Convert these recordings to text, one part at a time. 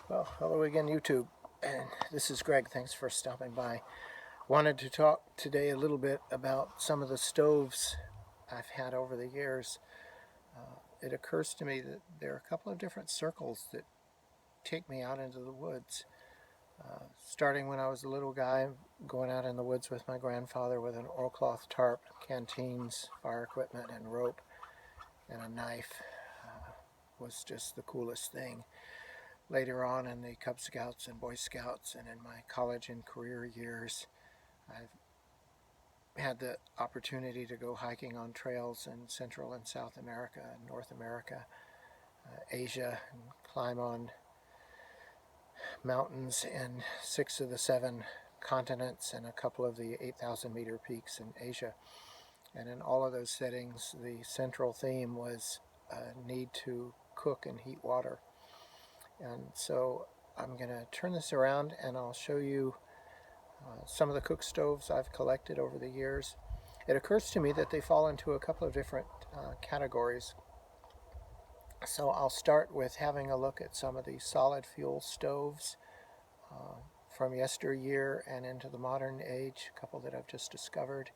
Well, hello again, YouTube. And this is Greg. Thanks for stopping by. Wanted to talk today a little bit about some of the stoves I've had over the years. It occurs to me that there are a couple of different circles that take me out into the woods. Starting when I was a little guy, going out in the woods with my grandfather with an oilcloth tarp, canteens, fire equipment, and rope, and a knife was just the coolest thing. Later on in the Cub Scouts and Boy Scouts and in my college and career years, I've had the opportunity to go hiking on trails in Central and South America, North America, Asia, and climb on mountains in 6 of the 7 continents and a couple of the 8,000 meter peaks in Asia. And in all of those settings, the central theme was a need to cook and heat water. And so I'm going to turn this around and I'll show you some of the cook stoves I've collected over the years. It occurs to me that they fall into a couple of different categories. So I'll start with having a look at some of the solid fuel stoves from yesteryear and into the modern age, a couple that I've just discovered,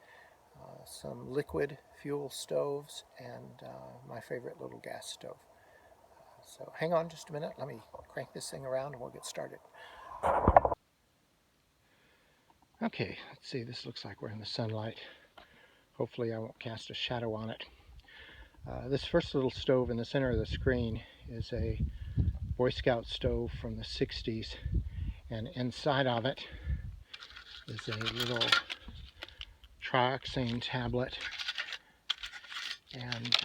some liquid fuel stoves, and my favorite little gas stove. So hang on just a minute, let me crank this thing around and we'll get started. Okay, let's see, this looks like we're in the sunlight. Hopefully I won't cast a shadow on it. This first little stove in the center of the screen is a Boy Scout stove from the 60s, and inside of it is a little trioxane tablet. And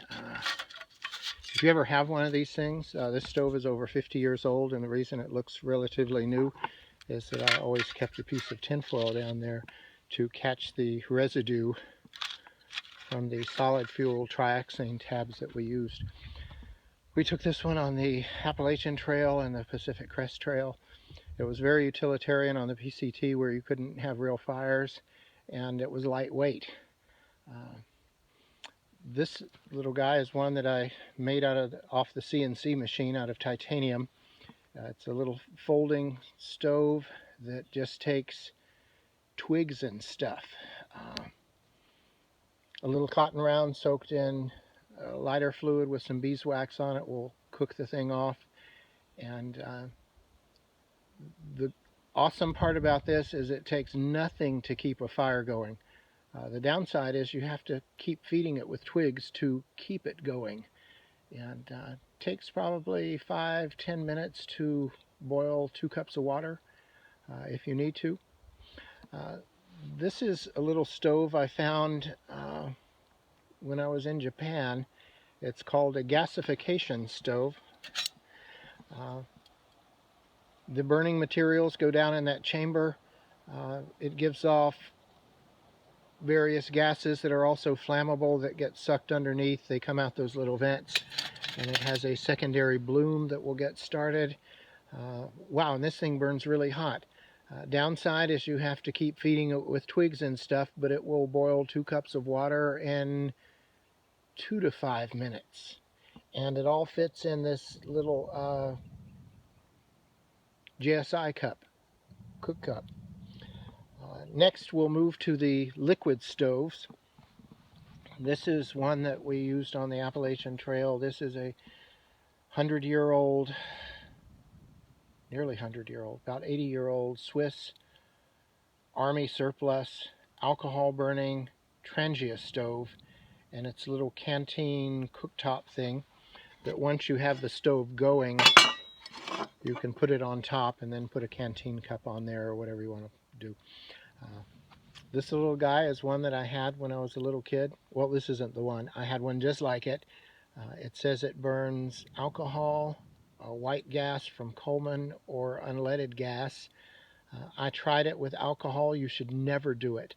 if you ever have one of these things, this stove is over 50 years old, and the reason it looks relatively new is that I always kept a piece of tinfoil down there to catch the residue from the solid fuel trioxane tabs that we used. We took this one on the Appalachian Trail and the Pacific Crest Trail. It was very utilitarian on the PCT where you couldn't have real fires, and it was lightweight. This little guy is one that I made off the CNC machine out of titanium. It's a little folding stove that just takes twigs and stuff. A little cotton round soaked in lighter fluid with some beeswax on it will cook the thing off. And the awesome part about this is it takes nothing to keep a fire going. The downside is you have to keep feeding it with twigs to keep it going. And it takes probably 5-10 minutes to boil 2 cups of water if you need to. This is a little stove I found when I was in Japan. It's called a Gasification Stove. The burning materials go down in that chamber. It gives off various gases that are also flammable that get sucked underneath. They come out those little vents, and it has a secondary bloom that will get started. Wow, and this thing burns really hot. Downside is you have to keep feeding it with twigs and stuff, but it will boil 2 cups of water in 2 to 5 minutes. And it all fits in this little JSI cup, cook cup. Next we'll move to the liquid stoves. This is one that we used on the Appalachian Trail. This is a 100-year-old, nearly 100-year-old, about 80-year-old Swiss Army surplus alcohol burning Trangia stove, and it's a little canteen cooktop thing that once you have the stove going, you can put it on top and then put a canteen cup on there or whatever you want to do. This little guy is one that I had when I was a little kid. Well, this isn't the one. I had one just like it. It says it burns alcohol, white gas from Coleman, or unleaded gas. I tried it with alcohol. You should never do it.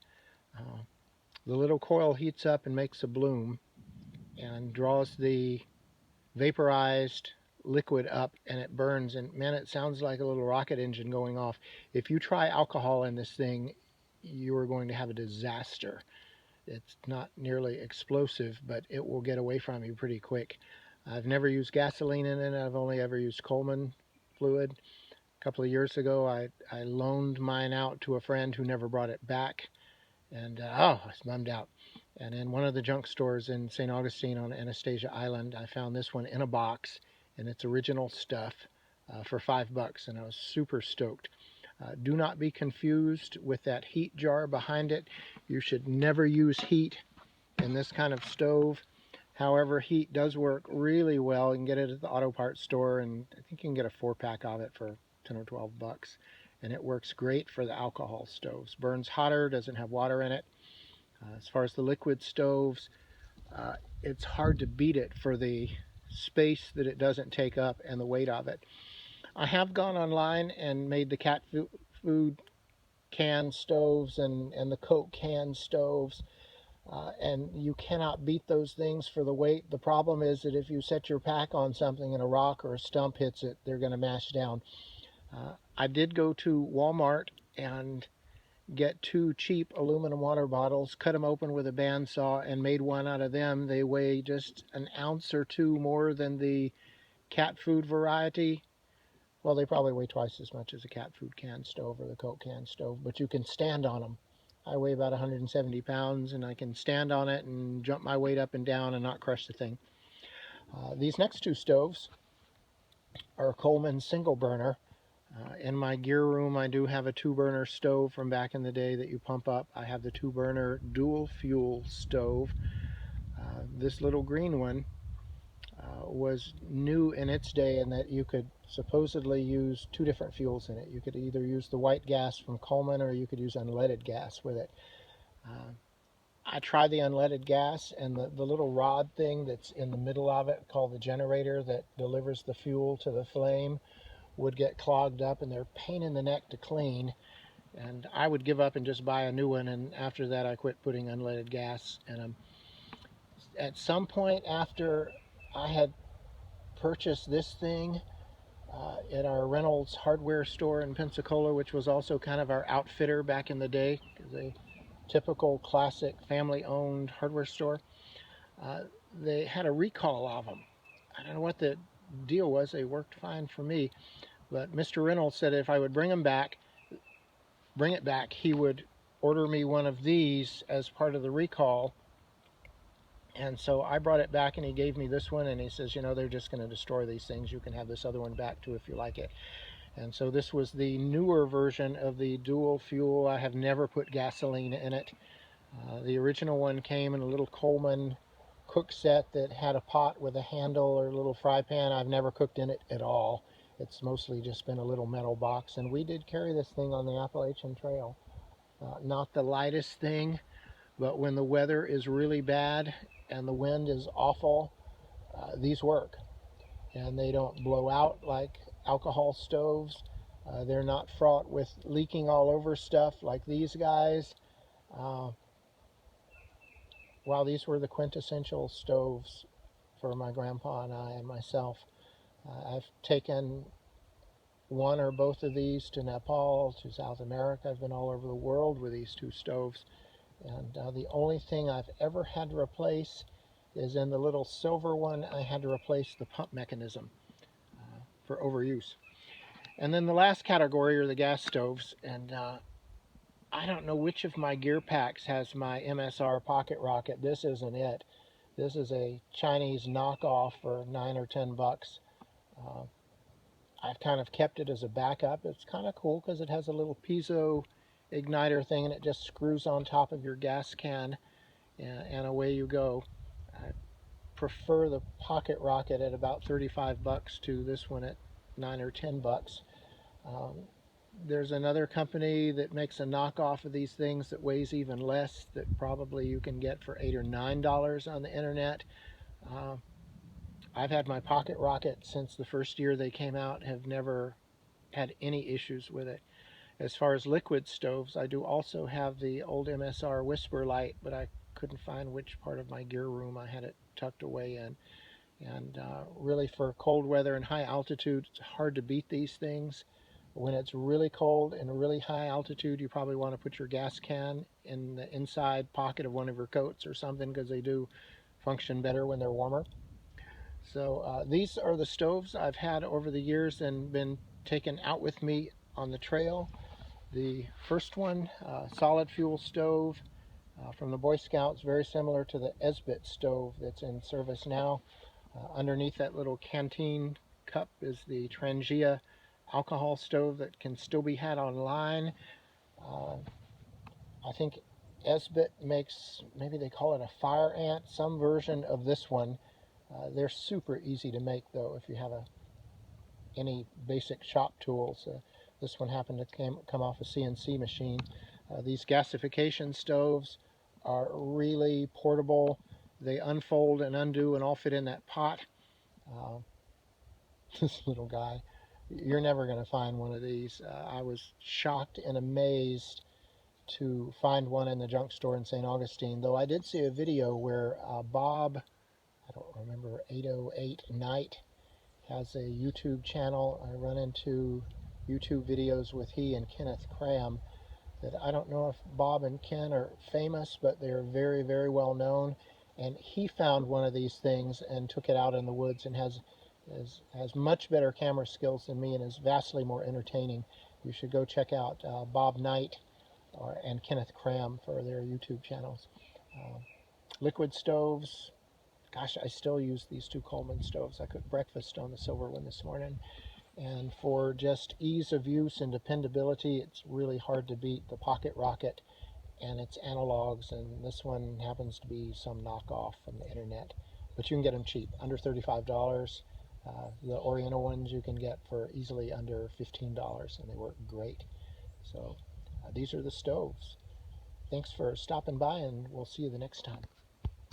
The little coil heats up and makes a bloom and draws the vaporized liquid up, and it burns, and man, it sounds like a little rocket engine going off. If you try alcohol in this thing, you are going to have a disaster. It's not nearly explosive, but it will get away from you pretty quick. I've never used gasoline in it. I've only ever used Coleman fluid. A couple of years ago, I loaned mine out to a friend who never brought it back, and I was bummed out. And in one of the junk stores in St. Augustine on Anastasia Island, I found this one in a box and its original stuff for $5, and I was super stoked. Do not be confused with that heat jar behind it. You should never use heat in this kind of stove. However, heat does work really well. You can get it at the auto parts store, and I think you can get a 4-pack of it for 10 or 12 bucks. And it works great for the alcohol stoves. Burns hotter, doesn't have water in it. As far as the liquid stoves, it's hard to beat it for the space that it doesn't take up and the weight of it. I have gone online and made the cat food can stoves and the Coke can stoves. And you cannot beat those things for the weight. The problem is that if you set your pack on something and a rock or a stump hits it, they're going to mash down. I did go to Walmart and get 2 cheap aluminum water bottles, cut them open with a bandsaw, and made one out of them. They weigh just an ounce or 2 more than the cat food variety. Well, they probably weigh twice as much as a cat food can stove or the Coke can stove, but you can stand on them. I weigh about 170 pounds, and I can stand on it and jump my weight up and down and not crush the thing. These next 2 stoves are Coleman single burner. In my gear room, I do have a 2-burner stove from back in the day that you pump up. I have the 2-burner dual fuel stove. This little green one was new in its day in that you could supposedly use 2 different fuels in it. You could either use the white gas from Coleman or you could use unleaded gas with it. I tried the unleaded gas, and the little rod thing that's in the middle of it called the generator that delivers the fuel to the flame would get clogged up, and they're a pain in the neck to clean. And I would give up and just buy a new one, and after that I quit putting unleaded gas in them. At some point after I had purchased this thing at our Reynolds hardware store in Pensacola, which was also kind of our outfitter back in the day, because a typical classic family-owned hardware store, they had a recall of them. I don't know what the deal was. They worked fine for me, but Mr. Reynolds said if I would bring it back, he would order me one of these as part of the recall. And so I brought it back, and he gave me this one, and he says, you know, they're just going to destroy these things. You can have this other one back too if you like it. And so this was the newer version of the dual fuel. I have never put gasoline in it. The original one came in a little Coleman cook set that had a pot with a handle or a little fry pan. I've never cooked in it at all. It's mostly just been a little metal box, and we did carry this thing on the Appalachian Trail. Not the lightest thing, but when the weather is really bad and the wind is awful, these work. And they don't blow out like alcohol stoves. They're not fraught with leaking all over stuff like these guys. Well, these were the quintessential stoves for my grandpa and I and myself. I've taken one or both of these to Nepal, to South America. I've been all over the world with these 2 stoves. And the only thing I've ever had to replace is in the little silver one. I had to replace the pump mechanism for overuse. And then the last category are the gas stoves. And I don't know which of my gear packs has my Msr Pocket Rocket. This isn't it. This is a Chinese knockoff for 9 or 10 bucks. I've kind of kept it as a backup. It's kind of cool because it has a little piezo igniter thing, and it just screws on top of your gas can, and away you go. I prefer the Pocket Rocket at about 35 bucks to this one at 9 or 10 bucks. There's another company that makes a knockoff of these things that weighs even less, that probably you can get for $8 or $9 on the internet. I've had my Pocket Rocket since the first year they came out, have never had any issues with it. As far as liquid stoves, I do also have the old Msr Whisper Light, but I couldn't find which part of my gear room I had it tucked away in. And really for cold weather and high altitude, it's hard to beat these things. When it's really cold and really high altitude, you probably want to put your gas can in the inside pocket of one of your coats or something, because they do function better when they're warmer. So these are the stoves I've had over the years and been taken out with me on the trail. The first one, solid fuel stove from the Boy Scouts, very similar to the Esbit stove that's in service now. Underneath that little canteen cup is the Trangia alcohol stove that can still be had online. I think Esbit makes, maybe they call it a fire ant, some version of this one. They're super easy to make though if you have any basic shop tools. This one happened to come off a CNC machine. These gasification stoves are really portable. They unfold and undo and all fit in that pot. This little guy, you're never going to find one of these. I was shocked and amazed to find one in the junk store in St. Augustine, though I did see a video where Bob, I don't remember, 808 Night, has a YouTube channel. I run into YouTube videos with he and Kenneth Cram that I don't know if Bob and Ken are famous, but they're very, very well known. And he found one of these things and took it out in the woods and has much better camera skills than me and is vastly more entertaining. You should go check out Bob Knight and Kenneth Cram for their YouTube channels. Liquid stoves. Gosh, I still use these two Coleman stoves. I cooked breakfast on the silver one this morning. And for just ease of use and dependability, it's really hard to beat the Pocket Rocket and its analogs. And this one happens to be some knockoff from the internet. But you can get them cheap, under $35. The Oriental ones you can get for easily under $15, and they work great. So these are the stoves. Thanks for stopping by, and we'll see you the next time.